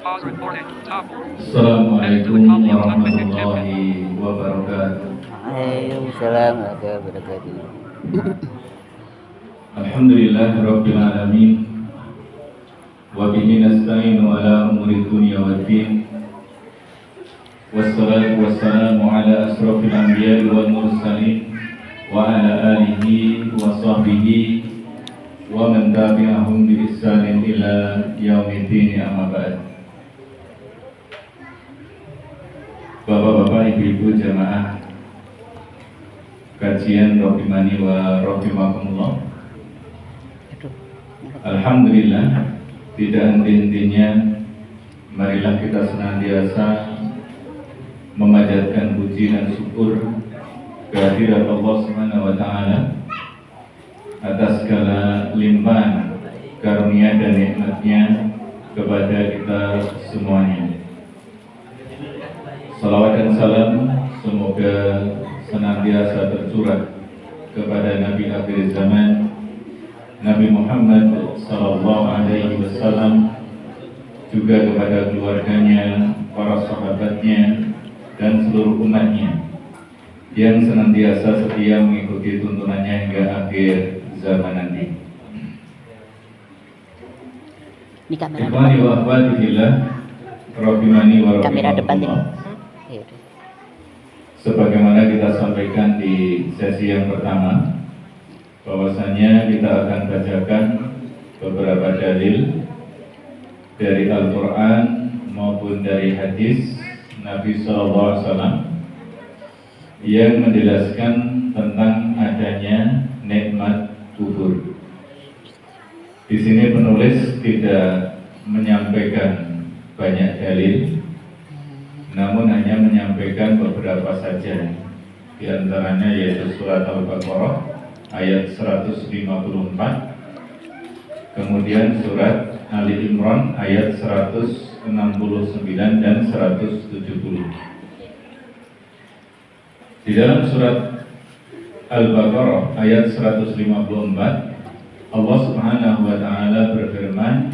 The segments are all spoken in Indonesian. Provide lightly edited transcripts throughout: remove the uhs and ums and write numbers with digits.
Assalamualaikum warahmatullahi wabarakatuh. Waalaikumsalam warahmatullahi wabarakatuh. Alhamdulillah rabbil alamin. Wa bihi nasta'inu ala umuri dunya waddin. Wassalatu wassalamu ala asrofil anbiya'i wal mursalin wa ala alihi wa sahbihi wa man tabi'ahum bi ihsanin ila yaumiddin, amma ba'd. Bapak-bapak, ibu-ibu jamaah kajian Rahimani wa Rahimakumullah. Alhamdulillah, tidak henti-hentinya marilah kita senantiasa memanjatkan puji dan syukur kehadirat Allah Subhanahu wa taala atas segala limpahan karunia dan nikmatnya kepada kita semuanya. Salawat dan salam semoga senantiasa tercurah kepada Nabi akhir zaman, Nabi Muhammad sallallahu alaihi wasallam, juga kepada keluarganya, para sahabatnya, dan seluruh umatnya yang senantiasa setia mengikuti tuntunannya hingga akhir zaman nanti. Ini kamera Ikhwani wa akhwati fillah, rahimani wa kamera depan ini. rahimakumullah. Sebagaimana kita sampaikan di sesi yang pertama, bahwasanya kita akan bacakan beberapa dalil dari Al-Quran maupun dari hadis Nabi SAW yang menjelaskan tentang adanya nikmat kubur. Di sini penulis tidak menyampaikan banyak dalil, namun hanya menyampaikan beberapa saja. Di antaranya yaitu surat Al-Baqarah ayat 154, kemudian surat Ali Imran ayat 169 dan 170. Di dalam surat Al-Baqarah ayat 154, Allah Subhanahu wa taala berfirman,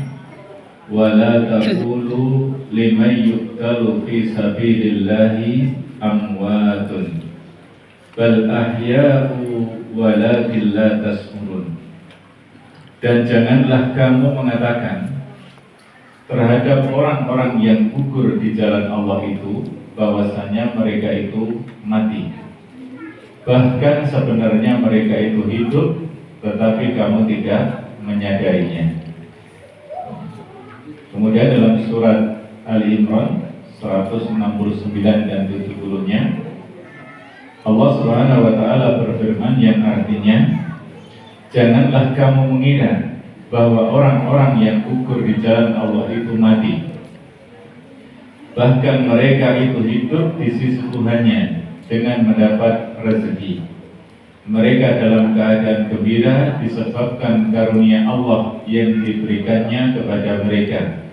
"Wala taqulu liman yuqtalu fi sabilillahi amwatun bal ahya'u walakin la tash'urun." Dan janganlah kamu mengatakan terhadap orang-orang yang gugur di jalan Allah itu bahwasanya mereka itu mati. Bahkan sebenarnya mereka itu hidup, tetapi kamu tidak menyadarinya. Kemudian dalam surat Ali Imran 169 dan 70-nya, Allah Subhanahu wa taala berfirman yang artinya, janganlah kamu mengira bahwa orang-orang yang gugur di jalan Allah itu mati. Bahkan mereka itu hidup di sisi Tuhannya dengan mendapat rezeki. Mereka dalam keadaan gembira disebabkan karunia Allah yang diberikannya kepada mereka.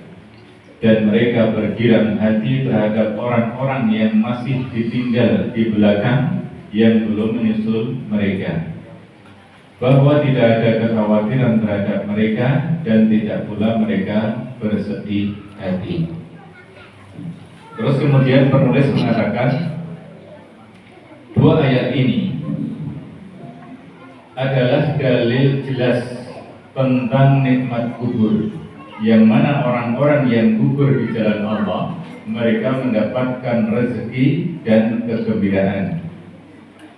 Dan mereka bergirang hati terhadap orang-orang yang masih ditinggal di belakang yang belum menyusul mereka, bahwa tidak ada kekhawatiran terhadap mereka dan tidak pula mereka bersedih hati. Terus kemudian penulis mengatakan, dua ayat ini adalah dalil jelas tentang nikmat kubur, yang mana orang-orang yang gugur di jalan Allah, mereka mendapatkan rezeki dan kegembiraan,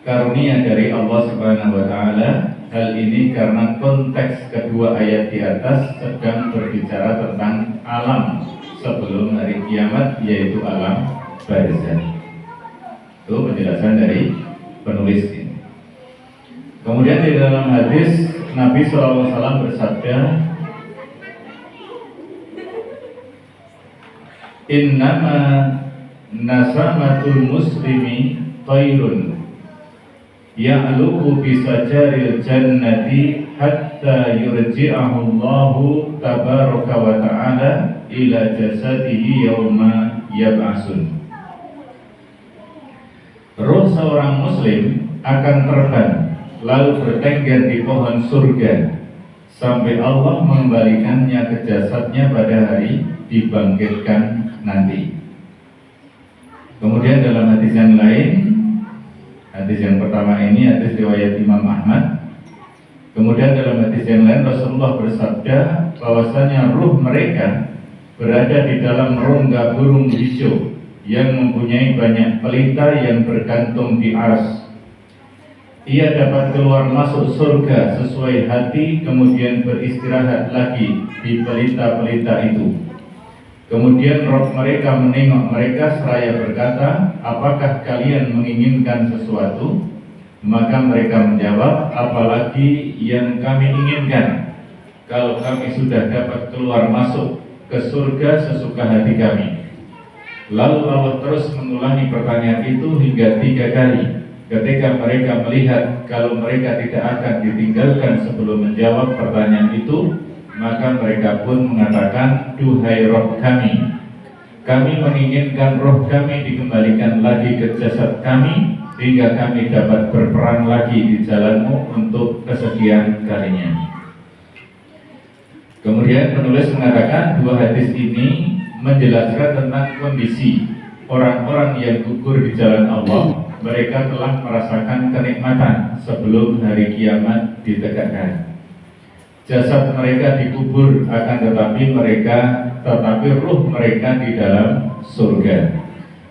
karunia dari Allah Subhanahu wa taala. Hal ini karena konteks kedua ayat di atas sedang berbicara tentang alam sebelum hari kiamat, yaitu alam barzakh. Itu penjelasan dari penulis ini. Kemudian di dalam hadis Nabi SAW bersabda, "Innama nasamatul muslimi khairun ya'luqu bisajaril jannati hatta yurji'ahu Allahu tabaraka wa ta'ala ila jasadihi yawma yab'asun." Roh seorang muslim akan terbang lalu bertengger di pohon surga sampai Allah mengembalikannya ke jasadnya pada hari dibangkitkan nanti. Kemudian dalam hadis yang lain, hadis yang pertama ini hadis riwayat Imam Ahmad. Kemudian dalam hadis yang lain Rasulullah bersabda bahwasanya ruh mereka berada di dalam rongga burung hijau yang mempunyai banyak pelita yang bergantung di arsy. Ia dapat keluar masuk surga sesuai hati, kemudian beristirahat lagi di pelita-pelita itu. Kemudian roh mereka menengok mereka seraya berkata, apakah kalian menginginkan sesuatu? Maka mereka menjawab, apalagi yang kami inginkan, kalau kami sudah dapat keluar masuk ke surga sesuka hati kami. Lalu Allah terus mengulangi pertanyaan itu hingga 3 kali. Ketika mereka melihat kalau mereka tidak akan ditinggalkan sebelum menjawab pertanyaan itu, maka mereka pun mengatakan, duhai roh kami menginginkan roh kami dikembalikan lagi ke jasad kami, hingga kami dapat berperang lagi di jalanmu untuk kesekian kalinya. Kemudian penulis mengatakan 2 hadis ini menjelaskan tentang kondisi orang-orang yang gugur di jalan Allah. Mereka telah merasakan kenikmatan sebelum hari kiamat ditegakkan. Jasad mereka dikubur, akan tetapi ruh mereka di dalam surga.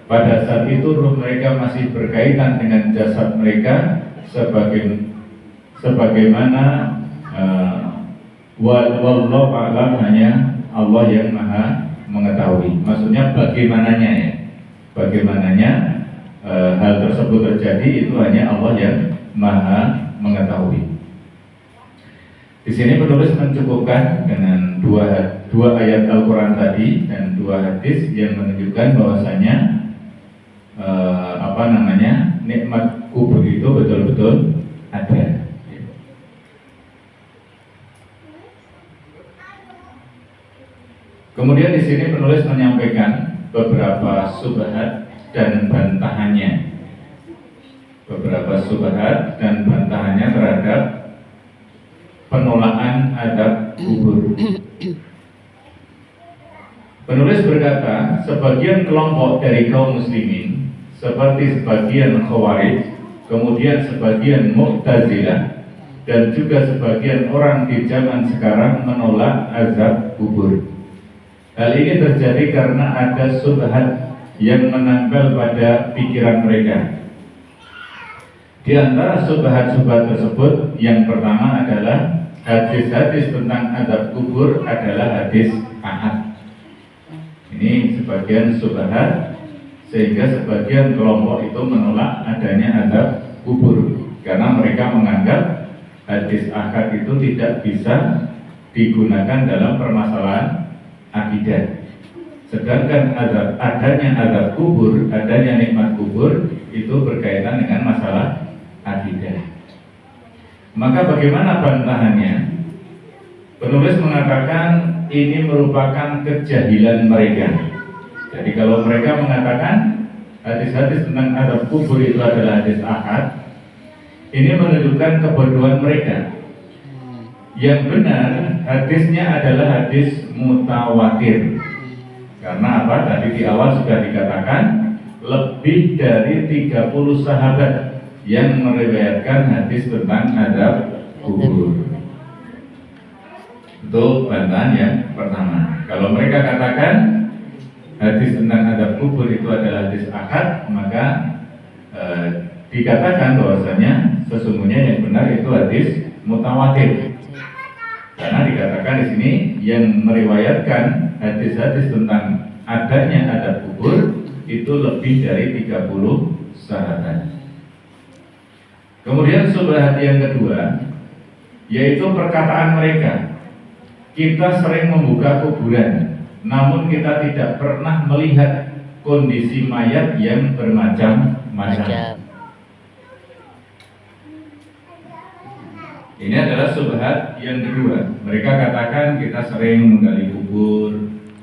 Pada saat itu ruh mereka masih berkaitan dengan jasad mereka, sebagaimana wallahu a'lam, hanya Allah yang maha mengetahui. Maksudnya bagaimananya ya, bagaimananya hal tersebut terjadi itu hanya Allah yang maha mengetahui. Di sini penulis mencukupkan dengan dua ayat Al-Quran tadi dan 2 hadis yang menunjukkan bahwasanya nikmat kubur itu betul-betul ada. Kemudian di sini penulis menyampaikan beberapa syubhat dan bantahannya. Beberapa syubhat dan bantahannya terhadap penolakan azab kubur. Penulis berkata, sebagian kelompok dari kaum muslimin seperti sebagian Khawarij, kemudian sebagian Mu'tazilah, dan juga sebagian orang di zaman sekarang menolak azab kubur. Hal ini terjadi karena ada syubhat yang menempel pada pikiran mereka. Di antara syubhat-syubhat tersebut, yang pertama adalah hadis-hadis tentang azab kubur adalah hadis ahad. Ini sebagian syubhat, sehingga sebagian kelompok itu menolak adanya azab kubur karena mereka menganggap hadis ahad itu tidak bisa digunakan dalam permasalahan akidah. Sedangkan adanya azab kubur, adanya nikmat kubur itu berkaitan dengan masalah akidah. Maka bagaimana bantahannya? Penulis mengatakan ini merupakan kejahilan mereka. Jadi kalau mereka mengatakan hadis-hadis tentang azab kubur itu adalah hadis ahad, ini menunjukkan kebodohan mereka. Yang benar hadisnya adalah hadis mutawatir. Karena apa? Tadi di awal sudah dikatakan lebih dari 30 sahabat yang meriwayatkan hadis tentang azab kubur. Itu bantahan yang pertama. Kalau mereka katakan hadis tentang azab kubur itu adalah hadis ahad, maka dikatakan bahwasanya sesungguhnya yang benar itu hadis mutawatir. Karena dikatakan di sini yang meriwayatkan hadis-hadis tentang adanya azab kubur itu lebih dari 30 sahabat. Kemudian syubhat yang kedua, yaitu perkataan mereka, kita sering membuka kuburan, namun kita tidak pernah melihat kondisi mayat yang bermacam-macam. Ini adalah syubhat yang kedua. Mereka katakan kita sering menggali kubur,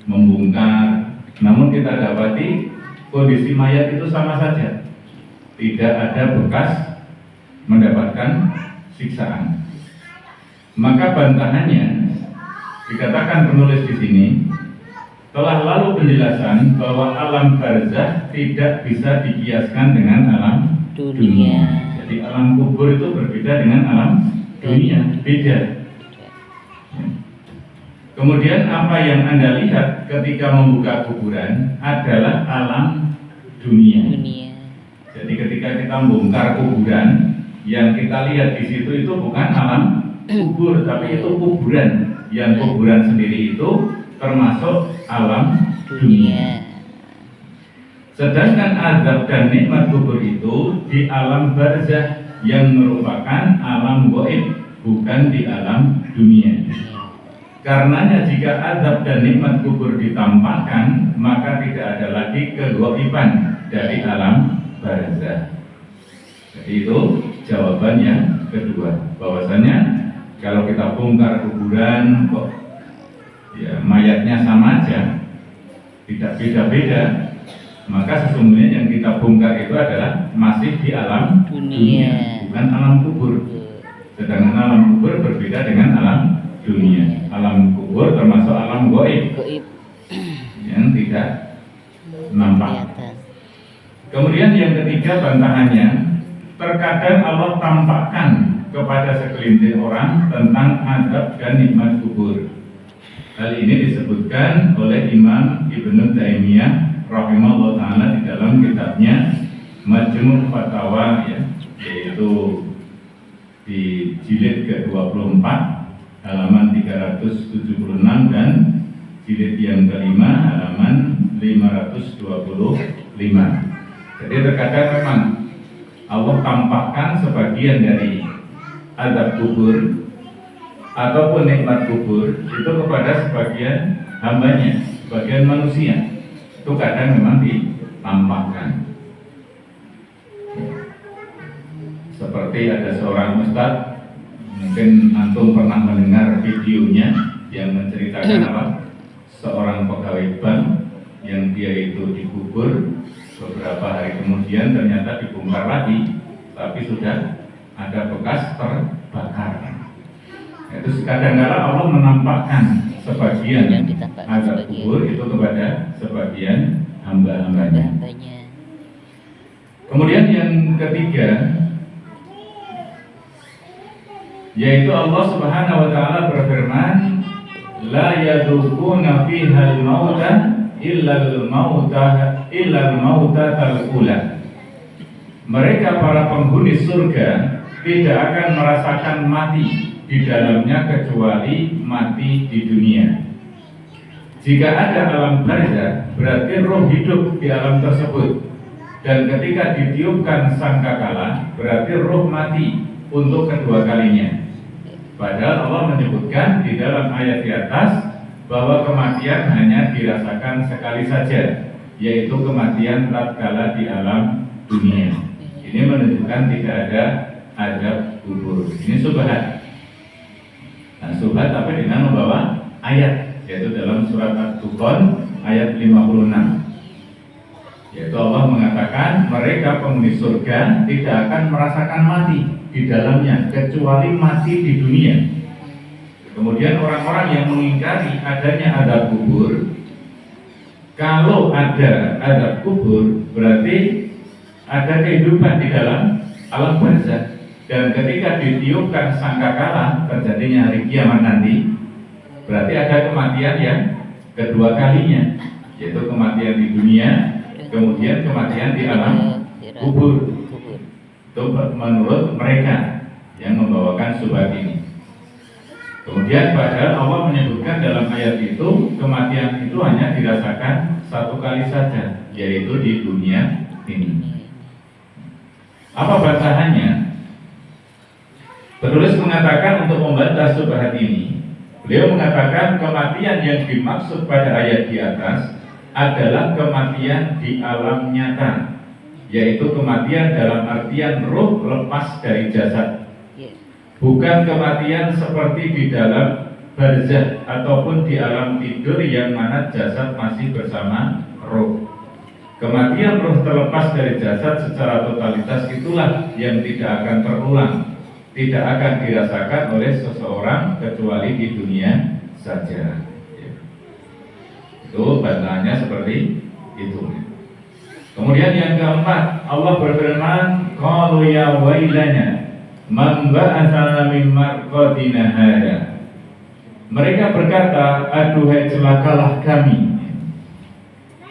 membongkar, namun kita dapati kondisi mayat itu sama saja, tidak ada bekas mendapatkan siksaan. Maka bantahannya dikatakan penulis di sini telah lalu penjelasan bahwa alam barzakh tidak bisa dikiaskan dengan alam dunia. Jadi alam kubur itu berbeda dengan alam dunia, beda. Kemudian apa yang Anda lihat ketika membuka kuburan adalah alam dunia. Jadi ketika kita membongkar kuburan, yang kita lihat di situ itu bukan alam kubur, tapi itu kuburan. Yang kuburan sendiri itu termasuk alam dunia. Sedangkan azab dan nikmat kubur itu di alam barzakh yang merupakan alam gaib, bukan di alam dunia. Karenanya jika azab dan nikmat kubur ditampakkan, maka tidak ada lagi kegaiban dari alam barzakh. Jadi itu jawabannya kedua, bahwasanya kalau kita bongkar kuburan kok ya mayatnya sama aja, tidak beda-beda, maka sesungguhnya yang kita bongkar itu adalah masih di alam dunia, bukan alam kubur. Sedangkan alam kubur berbeda dengan alam dunia. Alam kubur termasuk alam gaib yang tidak nampak. Kemudian yang ketiga bantahannya, terkadang Allah tampakkan kepada segelintir orang tentang azab dan nikmat kubur. Hal ini disebutkan oleh Imam Ibnu Taimiyah rahimahullah ta'ala di dalam kitabnya Majmu' Fatawa, ya, yaitu di jilid ke-24 halaman 376 dan jilid yang kelima halaman 525. Jadi terkadang memang Allah tampakkan sebagian dari azab kubur ataupun nikmat kubur itu kepada sebagian hambanya, sebagian manusia. Itu kadang memang ditampakkan. Seperti ada seorang ustadz, mungkin antum pernah mendengar videonya yang menceritakan apa? Seorang pegawai bank yang dia itu dikubur, beberapa hari kemudian ternyata dibongkar lagi, tapi sudah ada bekas terbakar. Itu kadang-kadang Allah menampakkan sebagian azab kubur itu kepada sebagian hamba-hambanya. Kemudian yang ketiga, yaitu Allah Subhanahu wa taala berfirman, la yadukuna fihal mauta illal mauta ula. Mereka para penghuni surga tidak akan merasakan mati di dalamnya kecuali mati di dunia. Jika ada alam barzakh, berarti roh hidup di alam tersebut. Dan ketika ditiupkan sangkakala, berarti roh mati untuk kedua kalinya. Padahal Allah menyebutkan di dalam ayat di atas bahwa kematian hanya dirasakan sekali saja, yaitu kematian tatkala di alam dunia. Ini menunjukkan tidak ada azab kubur. Ini subhat. Nah, subhat tapi dengan membawa ayat, yaitu dalam surat At-Dukhan ayat 56. Yaitu Allah mengatakan mereka penghuni surga tidak akan merasakan mati di dalamnya kecuali mati di dunia. Kemudian orang-orang yang mengingkari adanya azab kubur, kalau ada azab kubur berarti ada kehidupan di dalam alam barzakh. Dan ketika ditiupkan sangkakala terjadinya hari kiamat nanti, berarti ada kematian yang kedua kalinya, yaitu kematian di dunia, kemudian kematian di alam kubur. Itu menurut mereka yang membawakan subhat ini. Kemudian padahal Allah menyebutkan dalam ayat itu kematian itu hanya dirasakan satu kali saja, yaitu di dunia ini. Apa bantahannya? Penulis mengatakan untuk membantah subhat ini, beliau mengatakan kematian yang dimaksud pada ayat di atas adalah kematian di alam nyata, yaitu kematian dalam artian roh lepas dari jasad, bukan kematian seperti di dalam barzakh ataupun di alam tidur yang mana jasad masih bersama roh. Kematian roh terlepas dari jasad secara totalitas itulah yang tidak akan terulang, tidak akan dirasakan oleh seseorang kecuali di dunia saja. Itu bantahannya seperti itu. Kemudian yang keempat, Allah berfirman, qalu ya wailana man ba'atsana min marqadina hada. Mereka berkata, aduhai celakalah kami.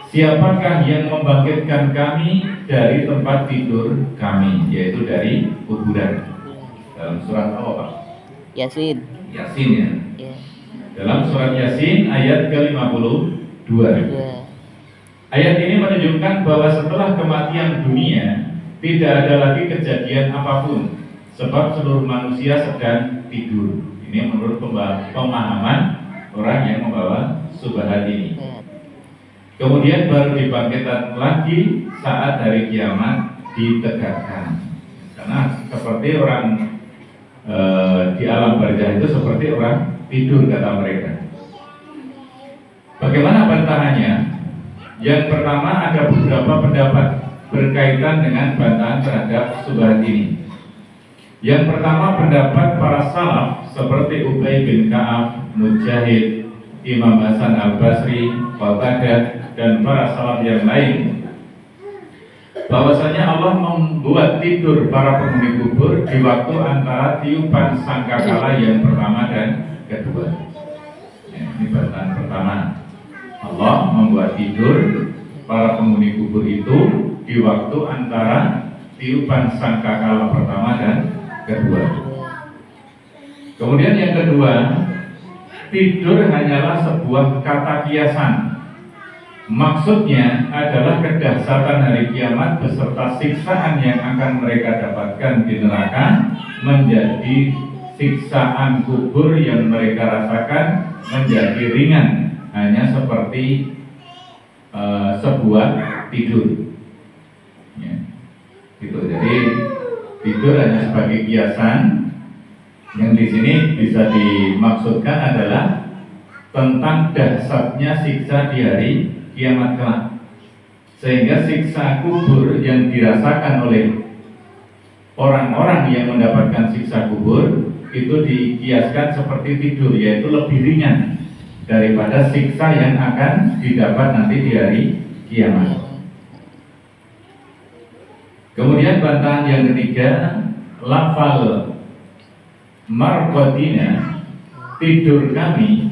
Siapakah yang membangkitkan kami dari tempat tidur kami, yaitu dari kuburan. Dalam surat apa, Pak? Yasin. Yasin ya. Ya. Dalam surat Yasin ayat ke-52. Ya. Ayat ini menunjukkan bahwa setelah kematian dunia tidak ada lagi kejadian apapun, sebab seluruh manusia sedang tidur. Ini menurut pemahaman orang yang membawa subhat ini. Ya. Kemudian baru dibangkitkan lagi saat hari kiamat ditegakkan. Karena seperti orang di alam barzah itu seperti orang tidur, kata mereka. Bagaimana bantahannya? Yang pertama, ada beberapa pendapat berkaitan dengan bantahan terhadap subhat ini. Yang pertama, pendapat para salaf seperti Ubay bin Ka'ab, Mujahid, Imam Hasan Al-Basri, Qatadah, dan para salaf yang lain, bahwasanya Allah membuat tidur para penghuni kubur di waktu antara tiupan sangkakala yang pertama dan kedua. Ya, ini bantahan pertama. Allah membuat tidur para penghuni kubur itu di waktu antara tiupan sangkakala pertama dan kedua. Kemudian yang kedua, tidur hanyalah sebuah kata kiasan. Maksudnya adalah kedahsyatan hari kiamat beserta siksaan yang akan mereka dapatkan di neraka menjadi siksaan kubur yang mereka rasakan menjadi ringan, hanya seperti sebuah tidur. Ya, gitu. Jadi tidur hanya sebagai kiasan. Yang di sini bisa dimaksudkan adalah tentang dahsyatnya siksa di hari kiamat kelak, sehingga siksa kubur yang dirasakan oleh orang-orang yang mendapatkan siksa kubur itu dikiaskan seperti tidur, yaitu lebih ringan daripada siksa yang akan didapat nanti di hari kiamat. Kemudian bantahan yang ketiga, lafal marqadina, tidur kami,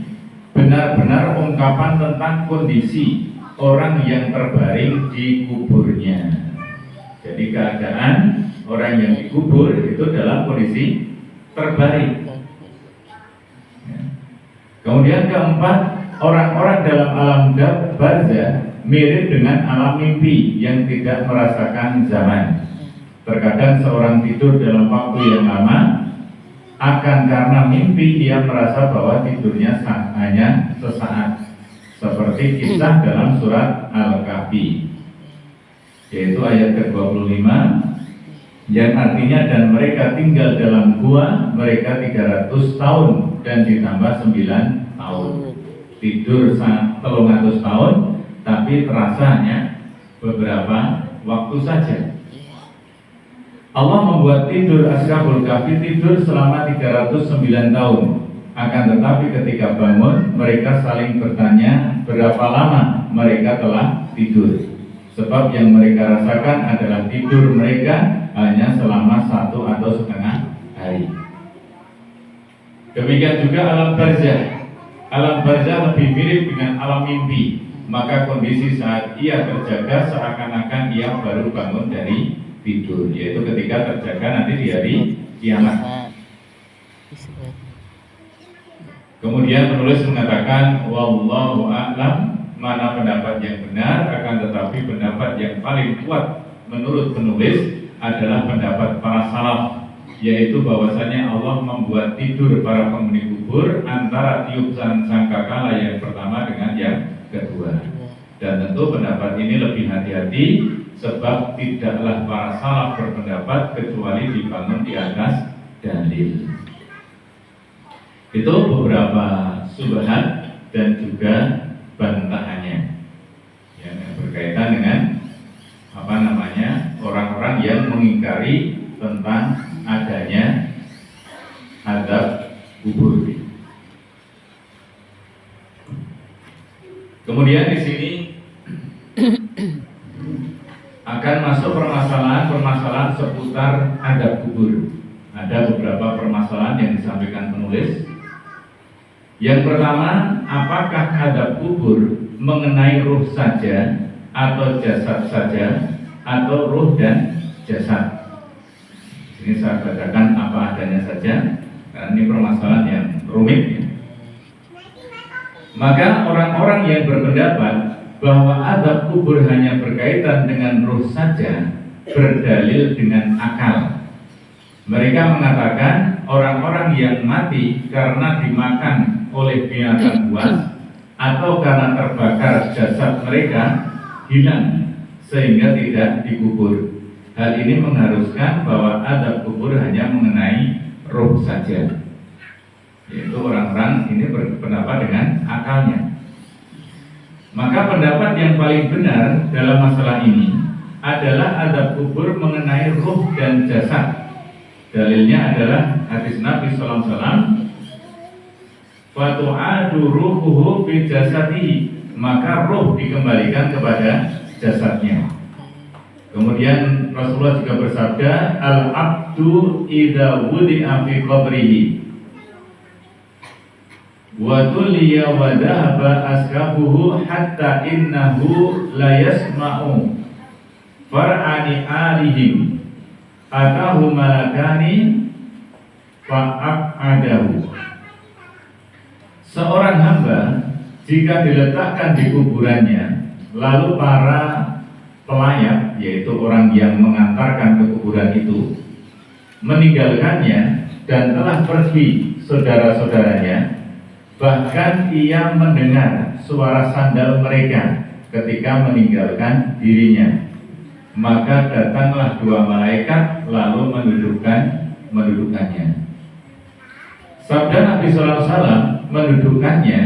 benar-benar ungkapan tentang kondisi orang yang terbaring di kuburnya. Jadi keadaan orang yang dikubur itu dalam kondisi terbaring. Kemudian keempat, orang-orang dalam alam barzah mirip dengan alam mimpi yang tidak merasakan zaman. Terkadang seorang tidur dalam waktu yang lama, akan karena mimpi dia merasa bahwa tidurnya hanya sesaat, seperti kisah dalam surat Al-Kahfi, yaitu ayat ke-25, yang artinya dan mereka tinggal dalam gua mereka 300 tahun dan ditambah 9 tahun. Tidur 300 tahun tapi terasa hanya beberapa waktu saja. Allah membuat tidur Ashabul Kahfi tidur selama 309 tahun. Akan tetapi ketika bangun, mereka saling bertanya berapa lama mereka telah tidur. Sebab yang mereka rasakan adalah tidur mereka hanya selama 1 atau setengah hari. Demikian juga alam barzah. Alam barzah lebih mirip dengan alam mimpi. Maka kondisi saat ia terjaga seakan-akan ia baru bangun dari tidur, yaitu ketika terjaga nanti di hari kiamat. Kemudian penulis mengatakan wallahu a'lam, mana pendapat yang benar, akan tetapi pendapat yang paling kuat menurut penulis adalah pendapat para salaf, yaitu bahwasanya Allah membuat tidur para penghuni kubur antara tiupan sangkakala yang pertama dengan yang kedua. Dan tentu pendapat ini lebih hati-hati, sebab tidaklah para salaf berpendapat kecuali dibangun di atas dalil. Itu beberapa subhat dan juga bantahannya yang berkaitan dengan orang-orang yang mengingkari tentang adanya Kemudian di sini akan masuk permasalahan seputar adab kubur. Ada beberapa permasalahan yang disampaikan penulis. Yang pertama, apakah adab kubur mengenai ruh saja atau jasad saja, atau ruh dan jasad? Ini saya bacakan apa adanya saja, karena ini permasalahan yang rumit. Maka orang-orang yang berpendapat bahwa adab kubur hanya berkaitan dengan ruh saja berdalil dengan akal. Mereka mengatakan orang-orang yang mati karena dimakan oleh binatang buas atau karena terbakar jasad mereka hilang sehingga tidak dikubur. Hal ini mengharuskan bahwa adab kubur hanya mengenai ruh saja. Yaitu orang-orang ini berpendapat dengan akalnya. Maka pendapat yang paling benar dalam masalah ini adalah adab kubur mengenai ruh dan jasad. Dalilnya adalah hadis Nabi sallallahu alaihi wasallam, "Fatu'adu ruhuhu fi jasadihi," maka ruh dikembalikan kepada jasadnya. Kemudian Rasulullah juga bersabda, "Al-abdu idza wudi'a fi qabrihi wa tuliya wa dhahaba askabuhu hatta innahu la yasma'u far'ani alihim atahu malakani fa'aqadahu." Seorang hamba jika diletakkan di kuburannya, lalu para pelayat, yaitu orang yang mengantarkan ke kuburan itu, meninggalkannya dan telah pergi saudara-saudaranya, bahkan ia mendengar suara sandal mereka ketika meninggalkan dirinya, maka datanglah dua malaikat lalu mendudukannya. Sabda Nabi sallallahu alaihi wasallam mendudukannya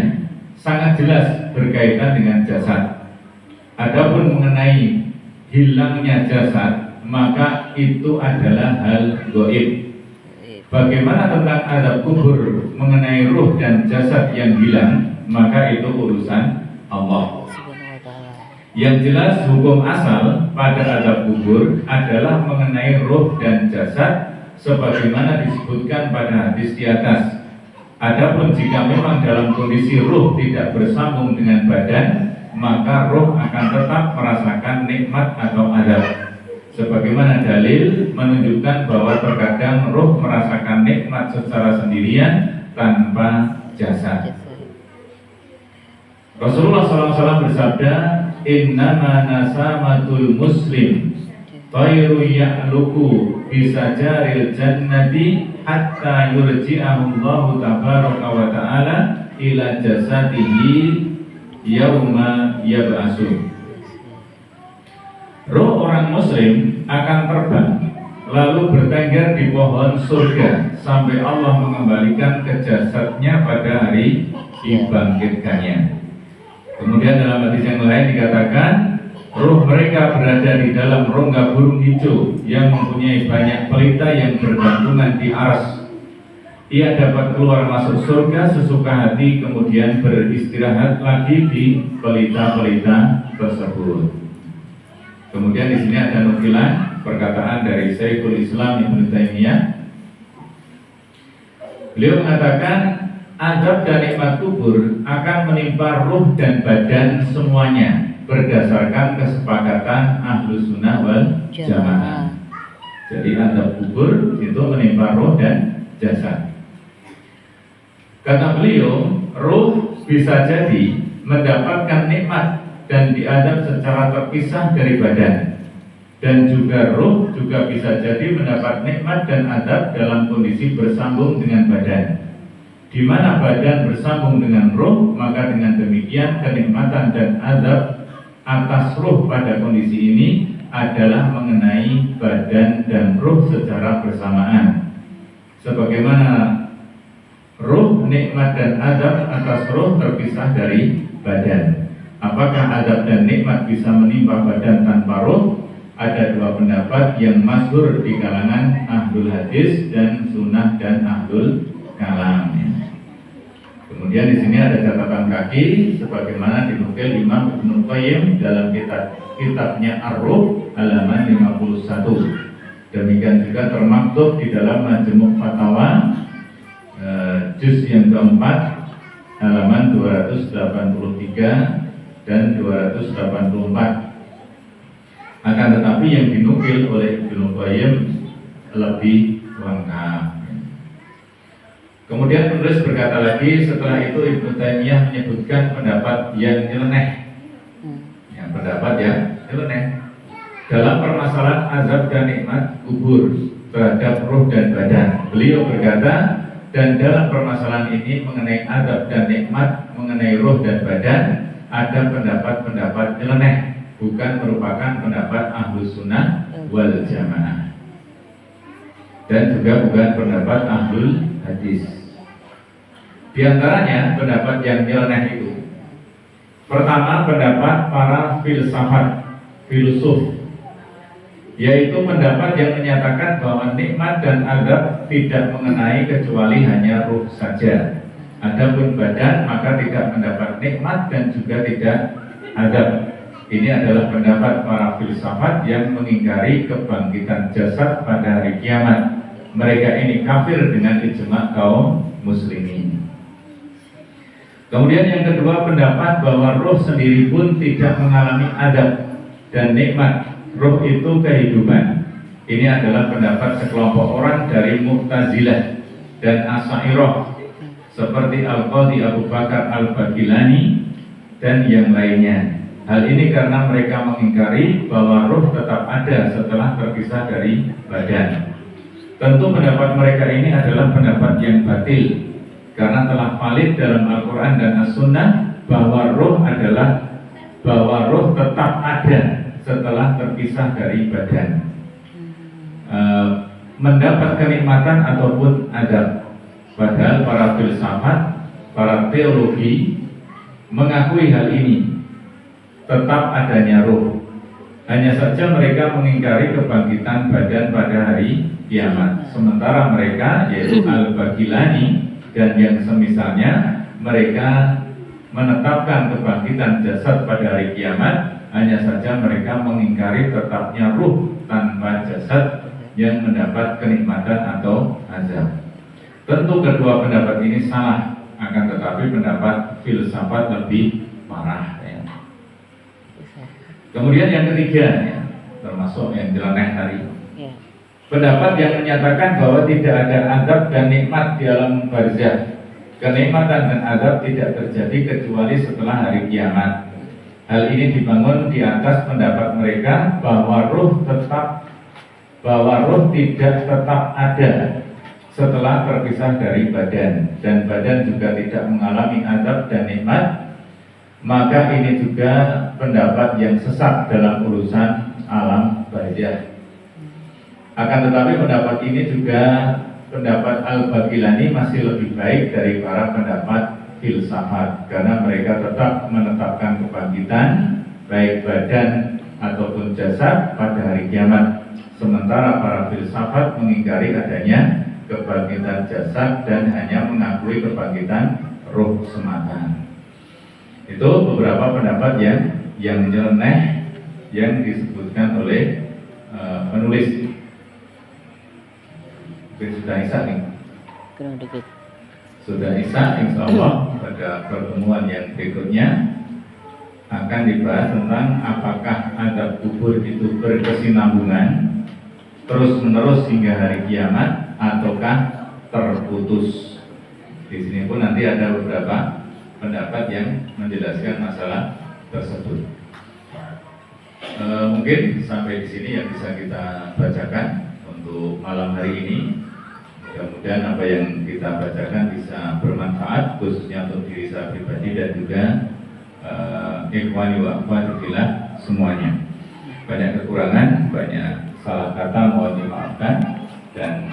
sangat jelas berkaitan dengan jasad. Adapun mengenai hilangnya jasad, maka itu adalah hal gaib. Bagaimana tentang adab kubur mengenai ruh dan jasad yang hilang, maka itu urusan Allah. Yang jelas hukum asal pada adab kubur adalah mengenai ruh dan jasad sebagaimana disebutkan pada hadis di atas. Adapun jika memang dalam kondisi ruh tidak bersambung dengan badan, maka ruh akan tetap merasakan nikmat atau adab. Sebagaimana dalil menunjukkan bahwa terkadang ruh merasakan nikmat secara sendirian tanpa jasad. Rasulullah SAW bersabda, "Innama nasamatul muslim tayru ya'luku bisajaril jannati hatta yurji'ahu Allahu tabaraka wa ta'ala ila jasadihi yauma yab'asu." Roh orang muslim akan terbang lalu bertengger di pohon surga sampai Allah mengembalikan ke jasadnya pada hari dibangkitkannya. Kemudian dalam hadis yang lain dikatakan, roh mereka berada di dalam rongga burung hijau yang mempunyai banyak pelita yang bergantungan di aras. Ia dapat keluar masuk surga sesuka hati, kemudian beristirahat lagi di pelita-pelita tersebut. Kemudian di sini ada nukilan perkataan dari Syekhul Islam Ibnu Taimiyah. Beliau mengatakan adab dan nikmat kubur akan menimpa ruh dan badan semuanya berdasarkan kesepakatan Ahlus Sunnah wal Jamaah. Jadi adab kubur itu menimpa ruh dan jasad. Kata beliau, ruh bisa jadi mendapatkan nikmat dan diadab secara terpisah dari badan, dan juga ruh juga bisa jadi mendapat nikmat dan adab dalam kondisi bersambung dengan badan. Di mana badan bersambung dengan ruh, maka dengan demikian kenikmatan dan adab atas ruh pada kondisi ini adalah mengenai badan dan ruh secara bersamaan. Sebagaimana ruh, nikmat dan adab atas ruh terpisah dari badan. Apakah adab dan nikmat bisa menimpa badan tanpa ruh? Ada dua pendapat yang masyhur di kalangan ahlul hadis dan sunnah dan ahlul kalam. Kemudian di sini ada catatan kaki sebagaimana dinukil Imam Ibnu Qayyim dalam kitabnya Ar-Ruh halaman 51. Demikian juga termaktub di dalam Majmu' Fatawa juz yang keempat halaman 283 dan 284. Akan tetapi yang dinukil oleh Ibnu Qayyim lebih lengkap. Kemudian penulis berkata lagi, setelah itu Ibnu Taimiyah menyebutkan pendapat yang nyeleneh. Ya, pendapat yang nyeleneh dalam permasalahan azab dan nikmat kubur terhadap ruh dan badan. Beliau berkata, dan dalam permasalahan ini mengenai azab dan nikmat, mengenai ruh dan badan, ada pendapat-pendapat nyeleneh, bukan merupakan pendapat Ahlus Sunnah wal Jamaah, dan juga bukan pendapat Ahlul Hadis. Di antaranya pendapat yang nyeleneh itu, pertama pendapat para filsuf, yaitu pendapat yang menyatakan bahwa nikmat dan azab tidak mengenai kecuali hanya ruh saja. Adapun badan maka tidak mendapat nikmat dan juga tidak azab. Ini adalah pendapat para filsafat yang mengingkari kebangkitan jasad pada hari kiamat. Mereka ini kafir dengan ijma' kaum muslimin. Kemudian yang kedua, pendapat bahwa roh sendiri pun tidak mengalami azab dan nikmat. Roh itu kehidupan. Ini adalah pendapat sekelompok orang dari Mu'tazilah dan Asy'ariyah seperti Al-Qadhi Abu Bakar Al-Bagilani dan yang lainnya. Hal ini karena mereka mengingkari bahwa roh tetap ada setelah terpisah dari badan. Tentu pendapat mereka ini adalah pendapat yang batil, karena telah valid dalam Al-Quran dan As-Sunnah bahwa roh tetap ada setelah terpisah dari badan. Mendapat kenikmatan ataupun azab. Padahal para filsafat, para teologi mengakui hal ini, tetap adanya roh. Hanya saja mereka mengingkari kebangkitan badan pada hari kiamat. Sementara mereka, yaitu Al-Bagilani dan yang semisalnya, mereka menetapkan kebangkitan jasad pada hari kiamat. Hanya saja mereka mengingkari tetapnya ruh tanpa jasad yang mendapat kenikmatan atau azab. Tentu kedua pendapat ini salah, akan tetapi pendapat filsafat lebih parah ya. Kemudian yang ketiga ya, termasuk yang nyeleneh tadi, pendapat yang menyatakan bahwa tidak ada azab dan nikmat di alam barzakh. Kenikmatan dan azab tidak terjadi kecuali setelah hari kiamat. Hal ini dibangun di atas pendapat mereka bahwa ruh tidak tetap ada setelah terpisah dari badan, dan badan juga tidak mengalami azab dan nikmat. Maka ini juga pendapat yang sesat dalam urusan alam barzakh. Akan tetapi pendapat ini juga, pendapat Al-Bagilani masih lebih baik dari para pendapat filsafat, karena mereka tetap menetapkan kebangkitan baik badan ataupun jasad pada hari kiamat. Sementara para filsafat mengingkari adanya kebangkitan jasad dan hanya mengakui kebangkitan ruh semata. Itu beberapa pendapat yang nyeleneh yang disebutkan oleh penulis. Sudah Isa nih. Sudah Isa, insya Allah pada pertemuan yang berikutnya akan dibahas tentang apakah azab kubur itu berkesinambungan terus menerus hingga hari kiamat ataukah terputus. Di sini pun nanti ada beberapa pendapat yang menjelaskan masalah tersebut. Mungkin sampai di sini yang bisa kita bacakan untuk malam hari ini. Mudah-mudahan apa yang kita bacakan bisa bermanfaat, khususnya untuk diri saya pribadi dan juga ikhwani wa akhwati fillah semuanya. Banyak kekurangan, banyak salah kata, mohon dimaafkan, dan